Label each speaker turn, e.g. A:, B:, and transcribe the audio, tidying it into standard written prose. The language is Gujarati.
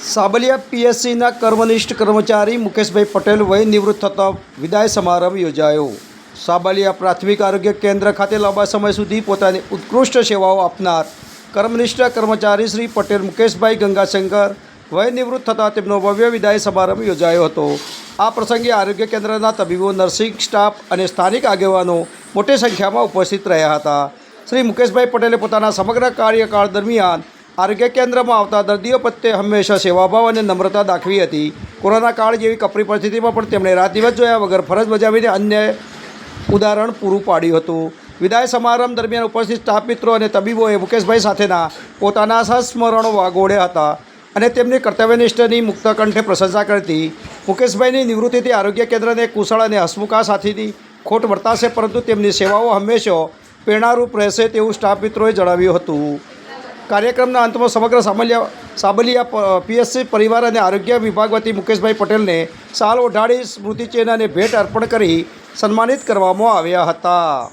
A: સાબલિયા પીએસસીના કર્મનિષ્ઠ કર્મચારી મુકેશભાઈ પટેલ વય નિવૃત્ત થતા વિદાય સમારંભ યોજાયો। સાબલિયા પ્રાથમિક આરોગ્ય કેન્દ્ર ખાતે લાંબા સમય સુધી પોતાની ઉત્કૃષ્ટ સેવાઓ આપનાર કર્મનિષ્ઠ કર્મચારી શ્રી પટેલ મુકેશભાઈ ગંગાશંકર વય નિવૃત્ત થતાં તેમનો ભવ્ય વિદાય સમારંભ યોજાયો હતો। આ પ્રસંગે આરોગ્ય કેન્દ્રના તબીબો, નર્સિંગ સ્ટાફ અને સ્થાનિક આગેવાનો મોટી સંખ્યામાં ઉપસ્થિત રહ્યા હતા। શ્રી મુકેશભાઈ પટેલે પોતાના સમગ્ર કાર્યકાળ દરમિયાન આરોગ્ય કેન્દ્રમાં આવતા દર્દીઓ પ્રત્યે હંમેશા સેવાભાવ અને નમ્રતા દાખવી હતી। કોરોના કાળ જેવી કપરી પરિસ્થિતિમાં પણ તેમણે રાત દિવસ જોયા વગર ફરજ બજાવીને અન્ય ઉદાહરણ પૂરું પાડ્યું હતું। વિદાય સમારંભ દરમિયાન ઉપસ્થિત સ્ટાફ મિત્રો અને તબીબોએ મુકેશભાઈ સાથેના પોતાના સંસ્મરણો વાગોળ્યા હતા અને તેમની કર્તવ્યનિષ્ઠની મુક્ત કંઠે પ્રશંસા કરી હતી। મુકેશભાઈની નિવૃત્તિથી આરોગ્ય કેન્દ્રને કુશળ અને હસમુખા સાથીની ખોટ વર્તાશે, પરંતુ તેમની સેવાઓ હંમેશા પ્રેરણારૂપ રહેશે તેવું સ્ટાફ મિત્રોએ જણાવ્યું હતું। કાર્યક્રમના અંતમાં સમગ્ર સાબલિયા પીએસસી પરિવાર અને આરોગ્ય વિભાગ વતી મુકેશભાઈ પટેલને શાલ ઓઢાડી સ્મૃતિચિહ્ન અને ભેટ અર્પણ કરી સન્માનિત કરવામાં આવ્યા હતા।